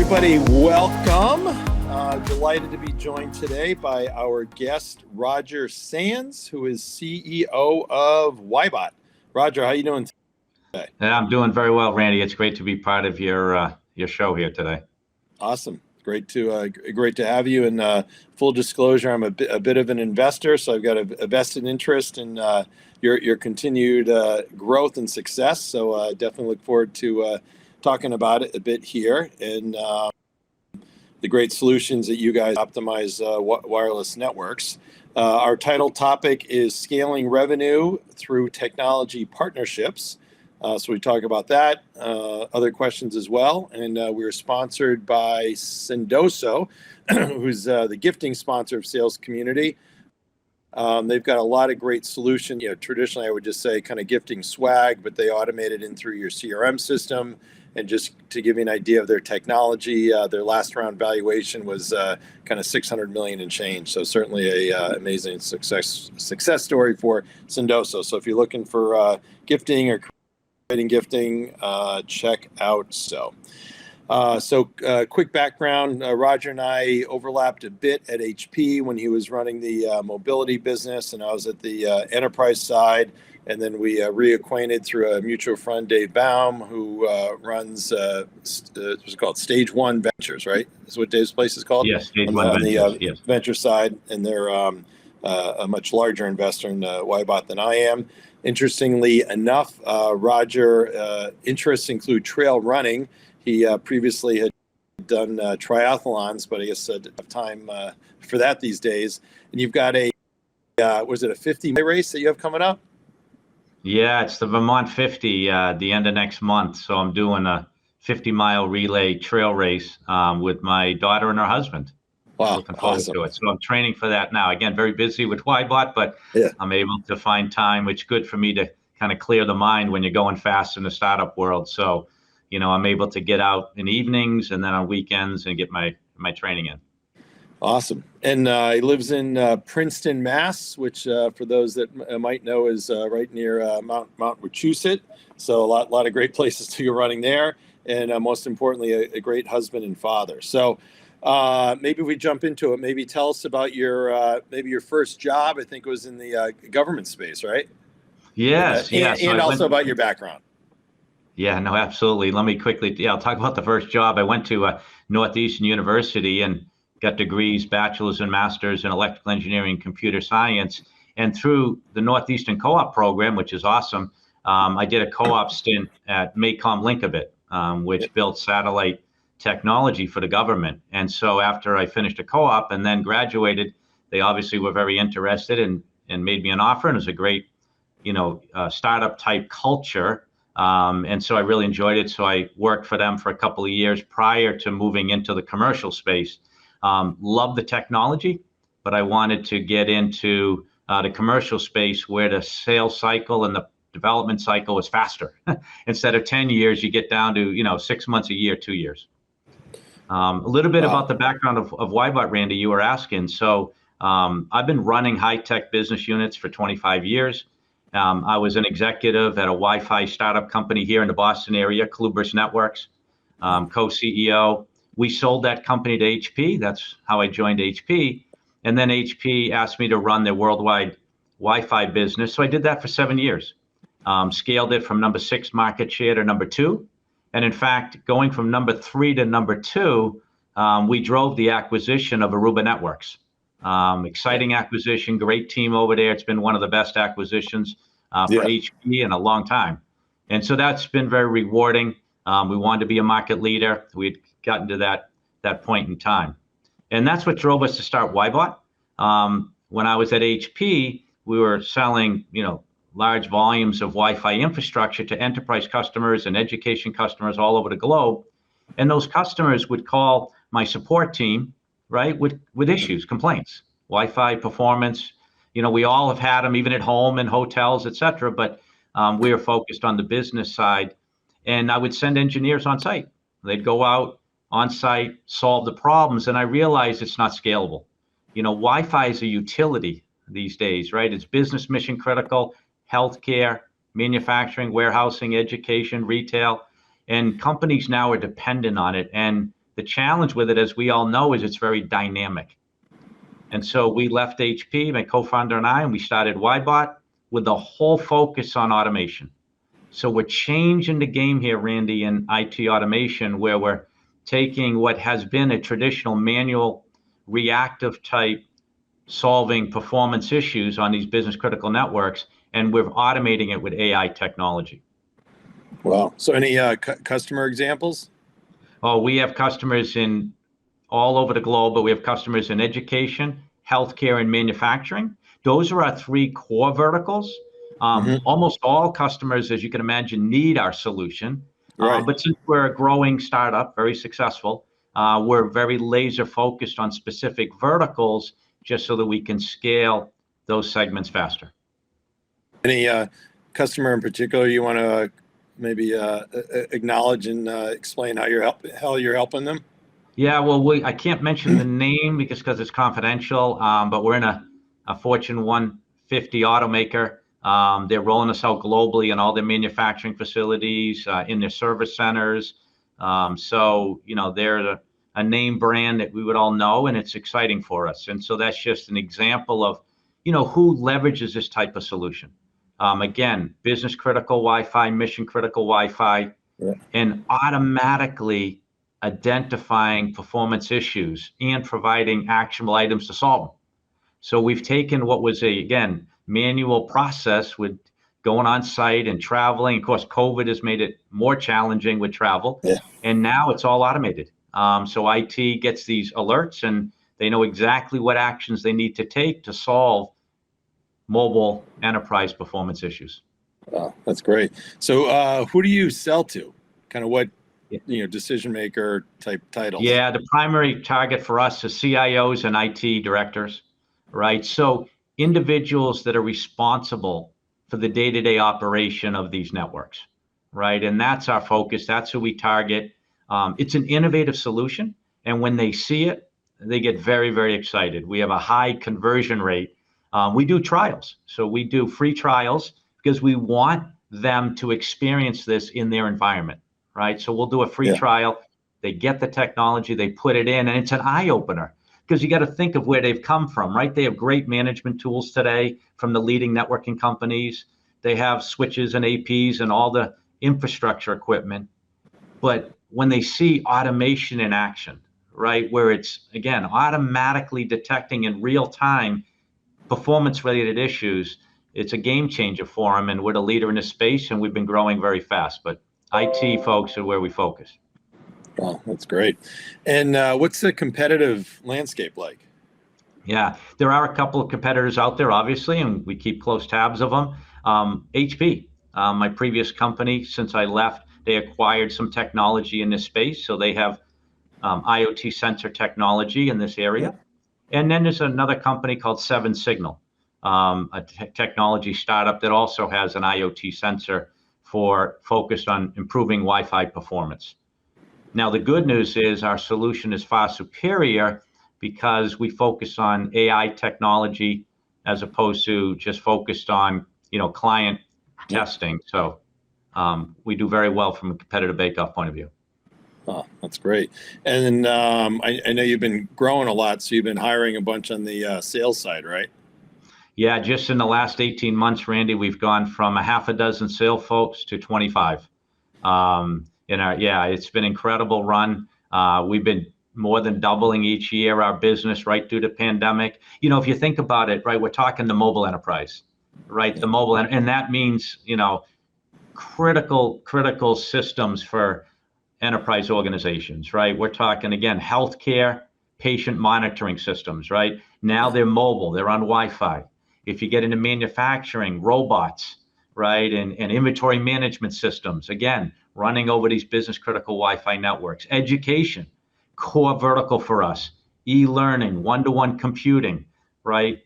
everybody. Welcome. Delighted to be joined today by our guest, Roger Sands, who is CEO of Wyebot. Roger, how you doing today? Yeah, I'm doing very well, Randy. It's great to be part of your show here today. Awesome. Great to have you. And full disclosure, I'm a bit of an investor, so I've got a vested interest in your continued growth and success. So definitely look forward to talking about it a bit here, and the great solutions that you guys optimize wireless networks. Our title topic is scaling revenue through technology partnerships. So we talk about that, other questions as well. And we're sponsored by Sendoso, who's the gifting sponsor of Sales Community. They've got a lot of great solutions. Traditionally, I would just say kind of gifting swag, but they automate it in through your CRM system. And just to give you an idea of their technology, their last round valuation was kind of 600 million and change. So certainly a amazing success story for Sendoso. So if you're looking for gifting or creating gifting, check out So. Quick background, Roger and I overlapped a bit at HP when he was running the mobility business, and I was at the enterprise side. And then we reacquainted through a mutual friend, Dave Baum, who runs what's called Stage One Ventures, right? Is what Dave's place is called? Yes, Stage One Ventures. On the venture side, and they're a much larger investor in Wyebot than I am. Interestingly enough, Roger interests include trail running. He previously had done triathlons, but I guess I didn't have time for that these days. And you've got a 50-mile race that you have coming up? Yeah, it's the Vermont 50 the end of next month. So I'm doing a 50-mile relay trail race with my daughter and her husband. Wow, looking forward awesome. to it. So I'm training for that now. Again, very busy with Wyebot, but yeah. I'm able to find time, which is good for me to kind of clear the mind when you're going fast in the startup world. So, I'm able to get out in evenings and then on weekends and get my training in. Awesome. And he lives in Princeton, Mass, which for those that might know is right near Mount Wachusett. So a lot of great places to go running there. And most importantly, a great husband and father. So maybe we jump into it. Maybe tell us about your first job. I think it was in the government space, right? Yes. And also about your background. Yeah, no, absolutely. Let me quickly, I'll talk about the first job. I went to Northeastern University and got degrees, bachelor's and master's in electrical engineering, computer science. And through the Northeastern Co-op program, which is awesome, I did a co-op stint at Maycom Linkabit, which built satellite technology for the government. And so after I finished a co-op and then graduated, they obviously were very interested and made me an offer. And it was a great, startup type culture. And so I really enjoyed it. So I worked for them for a couple of years prior to moving into the commercial space. Loved the technology, but I wanted to get into the commercial space where the sales cycle and the development cycle was faster. Instead of 10 years, you get down to 6 months a year, 2 years. A little bit about the background of Wyebot, Randy, you were asking. So I've been running high-tech business units for 25 years. I was an executive at a Wi-Fi startup company here in the Boston area, Clubris Networks, co-CEO. We sold that company to HP. That's how I joined HP. And then HP asked me to run their worldwide Wi-Fi business. So I did that for 7 years. Scaled it from number 6 market share to number 2. And in fact, going from number 3 to number 2, we drove the acquisition of Aruba Networks. Exciting acquisition, great team over there. It's been one of the best acquisitions for HP in a long time. And so that's been very rewarding. We wanted to be a market leader. We'd gotten to that point in time. And that's what drove us to start Wyebot. When I was at HP, we were selling, large volumes of Wi-Fi infrastructure to enterprise customers and education customers all over the globe. And those customers would call my support team, right, with issues, complaints, Wi-Fi performance. We all have had them, even at home and hotels, et cetera, but we are focused on the business side. And I would send engineers on site. They'd go out on site, solve the problems, and I realized it's not scalable. Wi-Fi is a utility these days, right? It's business mission critical, healthcare, manufacturing, warehousing, education, retail, and companies now are dependent on it. And The challenge with it, as we all know, is it's very dynamic. And so we left HP, my co-founder and I, and we started Wyebot with the whole focus on automation. So we're changing the game here, Randy, in IT automation, where we're taking what has been a traditional manual reactive type solving performance issues on these business critical networks, and we're automating it with AI technology. Wow. So any customer examples? Oh, we have customers in all over the globe, but we have customers in education, healthcare, and manufacturing. Those are our three core verticals. Almost all customers, as you can imagine, need our solution. Right. But since we're a growing startup, very successful, we're very laser focused on specific verticals just so that we can scale those segments faster. Any customer in particular you want to maybe acknowledge and explain how you're helping them? Yeah, well, I can't mention the name because it's confidential, but we're in a Fortune 150 automaker. They're rolling us out globally in all their manufacturing facilities, in their service centers. So, they're a name brand that we would all know, and it's exciting for us. And so that's just an example of, who leverages this type of solution. Again, business critical Wi-Fi, mission critical Wi-Fi, and automatically identifying performance issues and providing actionable items to solve them. So we've taken what was again, manual process with going on site and traveling. Of course, COVID has made it more challenging with travel. Yeah. And now it's all automated. So IT gets these alerts and they know exactly what actions they need to take to solve mobile enterprise performance issues. Oh, that's great. So who do you sell to? Kind of what, decision maker type titles? Yeah, the primary target for us is CIOs and IT directors, right? So individuals that are responsible for the day-to-day operation of these networks, right? And that's our focus. That's who we target. It's an innovative solution. And when they see it, they get very, very excited. We have a high conversion rate. We do trials. So we do free trials because we want them to experience this in their environment, right? So we'll do a free trial. They get the technology, they put it in, and it's an eye opener because you got to think of where they've come from, right? They have great management tools today from the leading networking companies. They have switches and APs and all the infrastructure equipment. But when they see automation in action, right, where it's, again, automatically detecting in real time performance-related issues, it's a game changer for them, and we're the leader in this space, and we've been growing very fast. But IT folks are where we focus. Oh, that's great. And what's the competitive landscape like? Yeah, there are a couple of competitors out there, obviously, and we keep close tabs of them. HP, my previous company, since I left, they acquired some technology in this space, so they have IoT sensor technology in this area. And then there's another company called Seven Signal, a technology startup that also has an IoT sensor focused on improving Wi-Fi performance. Now, the good news is our solution is far superior because we focus on AI technology as opposed to just focused on, client testing. So we do very well from a competitive bake-off point of view. Oh, that's great. And I know you've been growing a lot, so you've been hiring a bunch on the sales side, right? Yeah, just in the last 18 months, Randy, we've gone from a half a dozen sales folks to 25. It's been an incredible run. We've been more than doubling each year our business right through the pandemic. If you think about it, right, we're talking the mobile enterprise, right? The mobile, and that means, critical systems for enterprise organizations, right? We're talking, again, healthcare, patient monitoring systems, right? Now they're mobile, they're on Wi-Fi. If you get into manufacturing, robots, right? And inventory management systems, again, running over these business critical Wi-Fi networks. Education, core vertical for us. E-learning, one-to-one computing, right?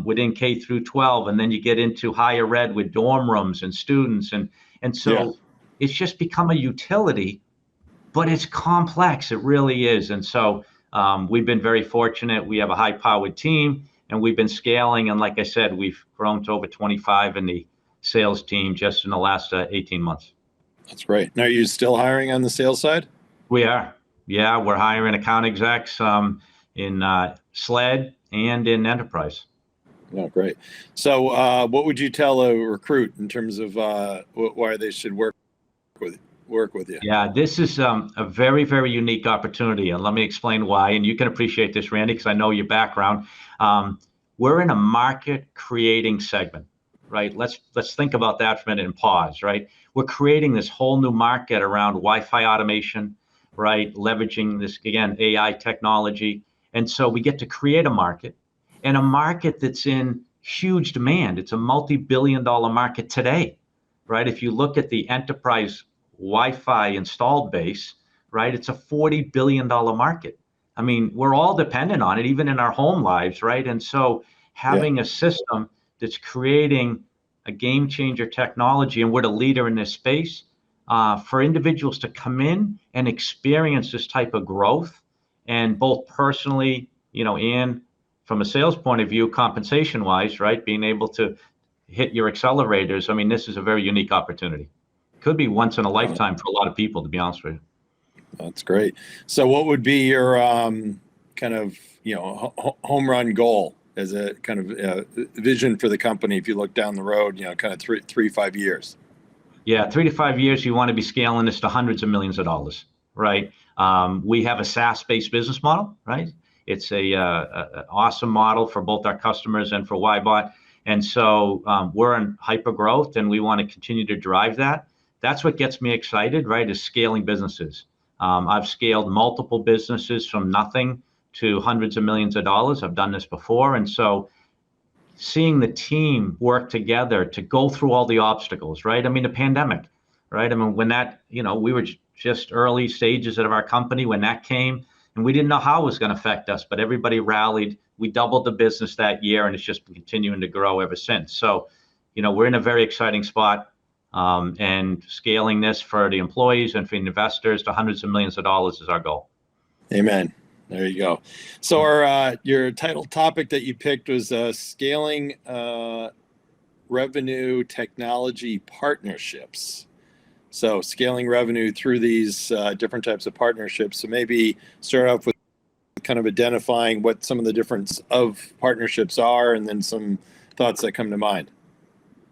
Within K through 12. And then you get into higher ed with dorm rooms and students. And so it's just become a utility, but it's complex. It really is. And so we've been very fortunate. We have a high-powered team, and we've been scaling. And like I said, we've grown to over 25 in the sales team just in the last 18 months. That's great. Now, are you still hiring on the sales side? We are. Yeah, we're hiring account execs in SLED and in enterprise. Oh, great. So, what would you tell a recruit in terms of why they should with work with you? Yeah, this is a very, very unique opportunity, and let me explain why. And you can appreciate this, Randy, because I know your background. We're in a market creating segment, right? Let's think about that for a minute and pause, right? We're creating this whole new market around Wi-Fi automation, right? Leveraging this again AI technology, and so we get to create a market, and a market that's in huge demand. It's a multi-billion-dollar market today, right? If you look at the enterprise Wi-Fi installed base, right? It's a $40 billion market. I mean, we're all dependent on it, even in our home lives, right? And so Yeah, having a system that's creating a game changer technology, and we're the leader in this space, for individuals to come in and experience this type of growth, and both personally, and from a sales point of view, compensation wise, right? Being able to hit your accelerators. I mean, this is a very unique opportunity. Could be once in a uh, lifetime for a lot of people, to be honest with you. that's great. So, what would be your kind of home run goal as a kind of vision for the company if you look down the road, kind of 3, 5 years? Yeah, 3 to 5 years, you want to be scaling this to hundreds of millions of dollars, right? We have a SaaS-based business model, right? It's a awesome model for both our customers and for Wyebot. And so we're in hyper growth, and we want to continue to drive that. That's what gets me excited, right? Is scaling businesses. I've scaled multiple businesses from nothing to hundreds of millions of dollars. I've done this before, and so seeing the team work together to go through all the obstacles, right? I mean, the pandemic, right? I mean, when that, we were just early stages of our company when that came, and we didn't know how it was going to affect us, but everybody rallied. We doubled the business that year, and it's just been continuing to grow ever since. So, we're in a very exciting spot, and scaling this for the employees and for the investors to hundreds of millions of dollars is our goal. Amen. There you go. So, your title topic that you picked was scaling revenue technology partnerships. So, scaling revenue through these different types of partnerships. So, maybe start off with kind of identifying what some of the difference of partnerships are, and then some thoughts that come to mind.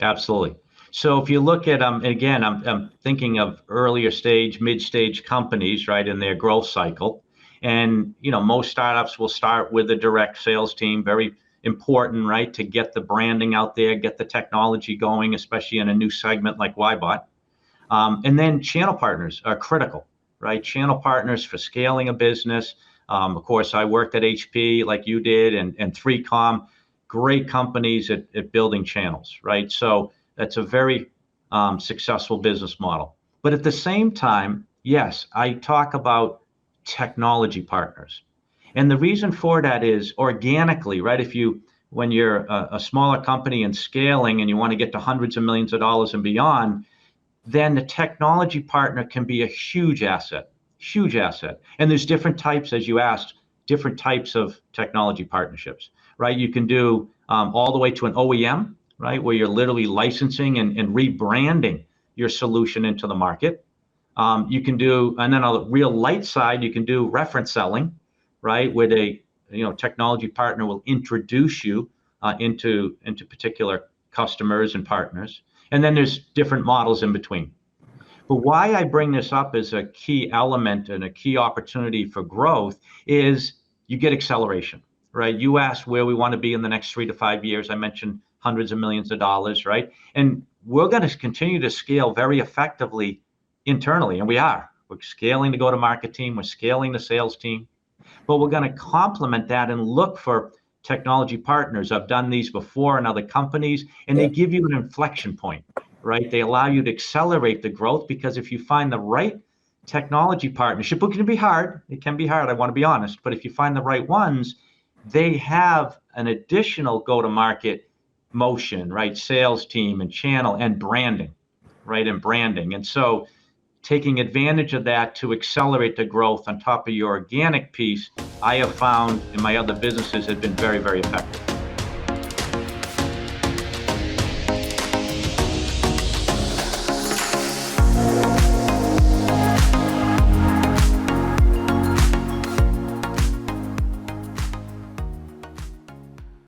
Absolutely. So if you look at, again, I'm thinking of earlier stage, mid-stage companies, right, in their growth cycle. And, most startups will start with a direct sales team, very important, right, to get the branding out there, get the technology going, especially in a new segment like Wyebot. And then channel partners are critical, right? Channel partners for scaling a business. Of course, I worked at HP like you did, and 3Com, great companies at building channels, right? So that's a very successful business model. But at the same time, yes, I talk about technology partners. And the reason for that is organically, right? When you're a smaller company and scaling and you want to get to hundreds of millions of dollars and beyond, then the technology partner can be a huge asset, huge asset. And there's different types, as you asked, different types of technology partnerships, right? You can do all the way to an OEM, right, where you're literally licensing and rebranding your solution into the market. You can do, and then on the real light side, you can do reference selling, right, where they, technology partner will introduce you into particular customers and partners. And then there's different models in between. But why I bring this up as a key element and a key opportunity for growth is you get acceleration, right? You asked where we want to be in the next 3 to 5 years. I mentioned hundreds of millions of dollars, right? And we're going to continue to scale very effectively internally, and we are. We're scaling the go-to-market team, we're scaling the sales team, but we're going to complement that and look for technology partners. I've done these before in other companies, and they give you an inflection point, right? They allow you to accelerate the growth, because if you find the right technology partnership, it can be hard. It can be hard, I want to be honest, but if you find the right ones, they have an additional go-to-market motion, right? Sales team and channel and branding, right? And branding. And so taking advantage of that to accelerate the growth on top of your organic piece, I have found in my other businesses has been very, very effective.